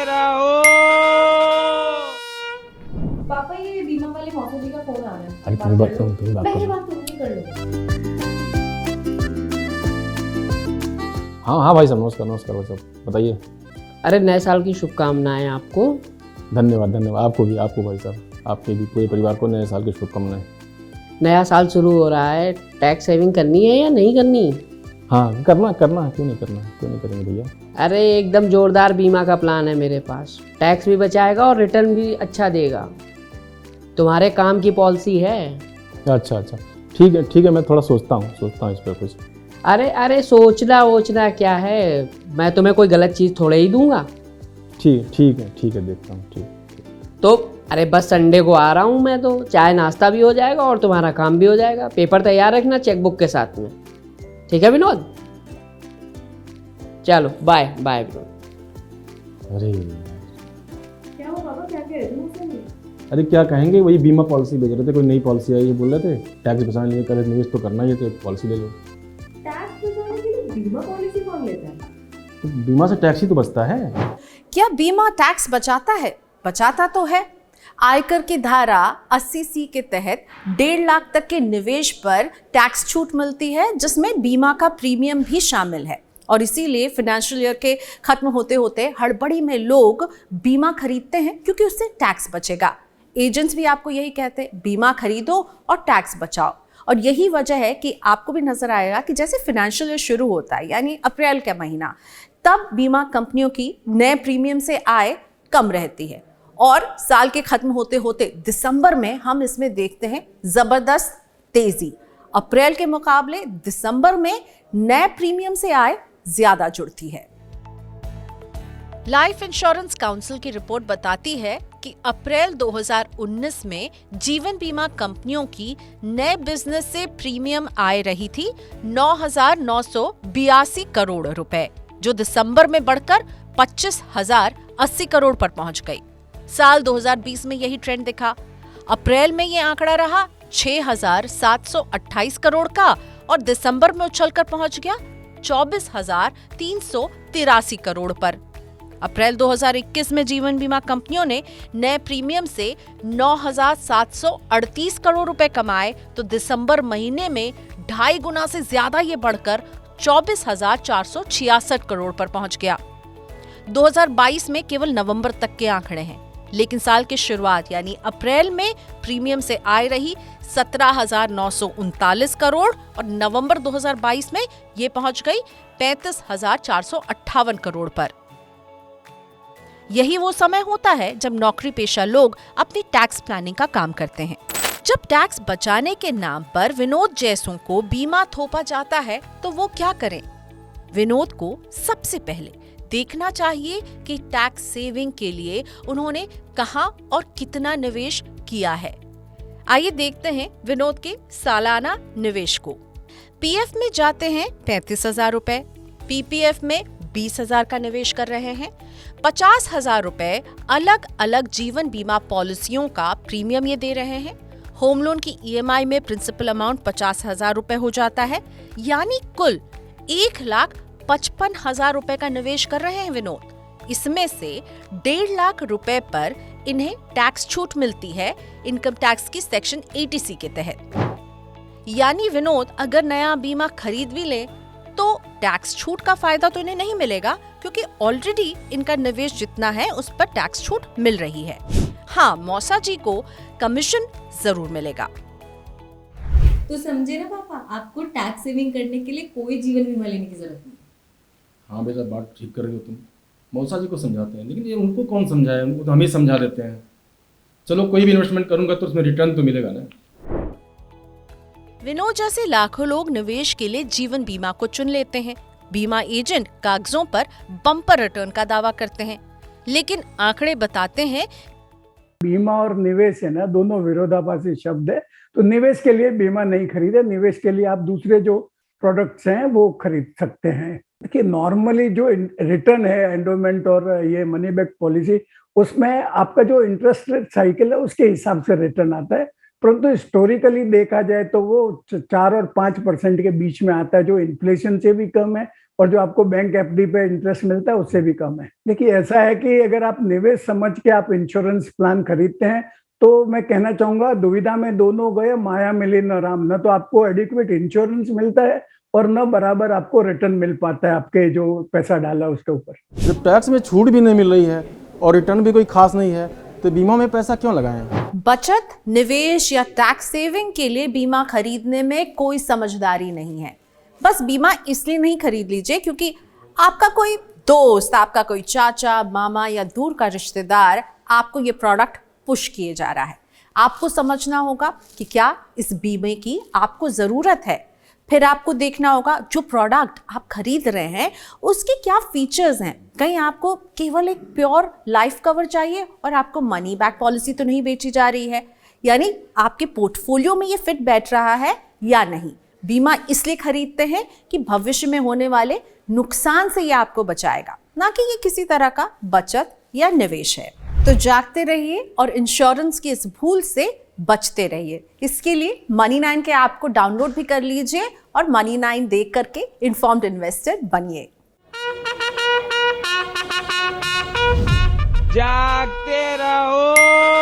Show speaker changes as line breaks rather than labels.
रहो।
पापा ये बीमा वाले मौसा जी का फोन आ रहा है।
अरे तुम्हें बात करो, तुम्हें बात
पहले
करो।
बात तुम ही कर लो।
हाँ भाई साहब, नमस्कार नमस्कार भाई साहब, बताइए।
अरे नए साल की शुभकामनाएं आपको।
धन्यवाद धन्यवाद, आपको भी, आपको भाई साहब, आपके भी पूरे परिवार को नए साल की शुभकामनाएं।
नया साल शुरू हो रहा है, टैक्स सेविंग करनी है या नहीं करनी?
हाँ करना करना, क्यों नहीं करना, क्यों नहीं करेंगे भैया।
अरे एकदम जोरदार बीमा का प्लान है मेरे पास। टैक्स भी बचाएगा और रिटर्न भी अच्छा देगा। तुम्हारे काम की पॉलिसी है।
अच्छा अच्छा, ठीक है, मैं थोड़ा सोचता हूँ इस पर कुछ।
अरे सोचना वोचना क्या है, मैं तुम्हें कोई गलत चीज़ थोड़े ही दूंगा।
ठीक है, देखता हूँ। ठीक।
तो अरे बस संडे को आ रहा हूँ मैं, तो चाय नाश्ता भी हो जाएगा और तुम्हारा काम भी हो जाएगा। पेपर तैयार रखना चेकबुक के साथ में, ठीक है विनोद? चलो बाय बाय विनोद।
अरे
क्या हुआ पापा, क्या कह रहे थे मुझसे?
अरे क्या कहेंगे, वही बीमा पॉलिसी भेज रहे थे, कोई नई पॉलिसी आई है, बोल रहे थे टैक्स बचाने के लिए करे निवेश तो करना ही है, तो एक पॉलिसी ले लो।
टैक्स बचाने के लिए बीमा पॉलिसी कौन लेता है?
तो बीमा से टैक्स ही तो बचता है।
क्या बीमा टैक्स बचाता है? बचाता तो है। आयकर की धारा 80C के तहत 1.5 लाख तक के निवेश पर टैक्स छूट मिलती है, जिसमें बीमा का प्रीमियम भी शामिल है। और इसीलिए फाइनेंशियल ईयर के खत्म होते होते हड़बड़ी में लोग बीमा खरीदते हैं, क्योंकि उससे टैक्स बचेगा। एजेंट्स भी आपको यही कहते हैं, बीमा खरीदो और टैक्स बचाओ। और यही वजह है कि आपको भी नजर आएगा कि जैसे फाइनेंशियल ईयर शुरू होता है, यानी अप्रैल का महीना, तब बीमा कंपनियों की नए प्रीमियम से आय कम रहती है। और साल के खत्म होते होते दिसंबर में हम इसमें देखते हैं जबरदस्त तेजी। अप्रैल के मुकाबले दिसंबर में नए प्रीमियम से आय ज्यादा जुड़ती है। लाइफ इंश्योरेंस काउंसिल की रिपोर्ट बताती है कि अप्रैल 2019 में जीवन बीमा कंपनियों की नए बिजनेस से प्रीमियम आय रही थी 9,982 करोड़ रुपए, जो दिसंबर में बढ़कर 25,080 करोड़ पर पहुंच गई। साल 2020 में यही ट्रेंड दिखा। अप्रैल में ये आंकड़ा रहा 6,728 करोड़ का और दिसंबर में उछलकर पहुंच गया 24,383 करोड़ पर। अप्रैल 2021 में जीवन बीमा कंपनियों ने नए प्रीमियम से 9,738 करोड़ रुपए कमाए, तो दिसंबर महीने में 2.5 गुना से ज्यादा ये बढ़कर 24,466 करोड़ पर पहुंच गया। 2022 में केवल नवंबर तक के आंकड़े हैं, लेकिन साल की शुरुआत यानी अप्रैल में प्रीमियम से आय रही 17,939 करोड़ और नवंबर 2022 में ये पहुंच गई 35,458 करोड़ पर। यही वो समय होता है जब नौकरी पेशा लोग अपनी टैक्स प्लानिंग का काम करते हैं। जब टैक्स बचाने के नाम पर विनोद जैसों को बीमा थोपा जाता है, तो वो क्या करें? विनोद को सबसे पहले देखना चाहिए कि टैक्स सेविंग के लिए उन्होंने कहां और कितना निवेश किया है। आइए देखते हैं विनोद के सालाना निवेश को। पीएफ में जाते हैं 35,000 रुपए, पीपीएफ में 20,000 का निवेश कर रहे हैं, 50,000 रुपए अलग अलग जीवन बीमा पॉलिसियों का प्रीमियम ये दे रहे हैं। होम लोन की ईएमआई में प्रिंसिपल अमाउंट 50,000 रुपए हो जाता है, यानी कुल 1,55,000 रुपए का निवेश कर रहे हैं विनोद। इसमें से 1.5 लाख रुपए पर इन्हें टैक्स छूट मिलती है इनकम टैक्स की सेक्शन 80C के तहत। यानी विनोद अगर नया बीमा खरीद भी ले तो टैक्स छूट का फायदा तो इन्हें नहीं मिलेगा, क्योंकि ऑलरेडी इनका निवेश जितना है उस पर टैक्स छूट मिल रही है। हाँ, मौसा जी को कमीशन जरूर मिलेगा।
तो समझे ना पापा, आपको टैक्स सेविंग करने के लिए कोई जीवन बीमा लेने की जरूरत नहीं।
हाँ बेटा, बात ठीक कर रही हो तुम। मौसा जी को समझाते हैं, लेकिन ये उनको कौन समझाए, उनको तो हम ही समझा देते हैं। चलो कोई भी इन्वेस्टमेंट करूंगा तो उसमें रिटर्न तो मिलेगा ना।
विनोद जैसे लाखों लोग निवेश के लिए जीवन बीमा को चुन लेते हैं। बीमा एजेंट कागजों पर बम्पर रिटर्न का दावा करते हैं, लेकिन आंकड़े बताते हैं
बीमा और निवेश है ना, दोनों विरोधाभासी शब्द है। तो निवेश के लिए बीमा नहीं खरीदे, निवेश के लिए आप दूसरे जो प्रोडक्ट्स हैं वो खरीद सकते हैं। देखिए नॉर्मली जो रिटर्न है एंडोमेंट और ये मनी बैक पॉलिसी, उसमें आपका जो इंटरेस्ट रेट साइकिल है उसके हिसाब से रिटर्न आता है, परंतु हिस्टोरिकली देखा जाए तो वो 4 और 5% के बीच में आता है, जो इन्फ्लेशन से भी कम है और जो आपको बैंक एफडी पे इंटरेस्ट मिलता है उससे भी कम है। देखिए ऐसा है कि अगर आप निवेश समझ के आप इंश्योरेंस प्लान खरीदते हैं तो मैं कहना चाहूंगा दुविधा में दोनों गए माया मिली न राम। न तो आपको एडिक्वेट इंश्योरेंस मिलता है और न बराबर आपको रिटर्न मिल पाता है आपके जो पैसा डाला उसके ऊपर।
जब टैक्स में छूट भी नहीं मिल रही है और रिटर्न भी कोई खास नहीं है तो बीमा में पैसा क्यों लगाएं?
बचत, निवेश या टैक्स सेविंग के लिए बीमा खरीदने में कोई समझदारी नहीं है। बस बीमा इसलिए नहीं खरीद लीजिए क्योंकि आपका कोई दोस्त, आपका कोई चाचा, मामा या दूर का रिश्तेदार आपको ये प्रोडक्ट पुश किए जा रहा है। आपको समझना होगा कि क्या इस बीमे की आपको जरूरत है। फिर आपको देखना होगा जो प्रोडक्ट आप खरीद रहे हैं उसके क्या फीचर्स हैं। कहीं आपको केवल एक प्योर लाइफ कवर चाहिए और आपको मनी बैक पॉलिसी तो नहीं बेची जा रही है, यानी आपके पोर्टफोलियो में ये फिट बैठ रहा है या नहीं। बीमा इसलिए खरीदते हैं कि भविष्य में होने वाले नुकसान से ये आपको बचाएगा, ना कि ये किसी तरह का बचत या निवेश है। तो जागते रहिए और इंश्योरेंस की इस भूल से बचते रहिए। इसके लिए Money9 के ऐप को डाउनलोड भी कर लीजिए और Money9 देख करके इन्फॉर्म्ड इन्वेस्टर बनिए।
जागते रहो।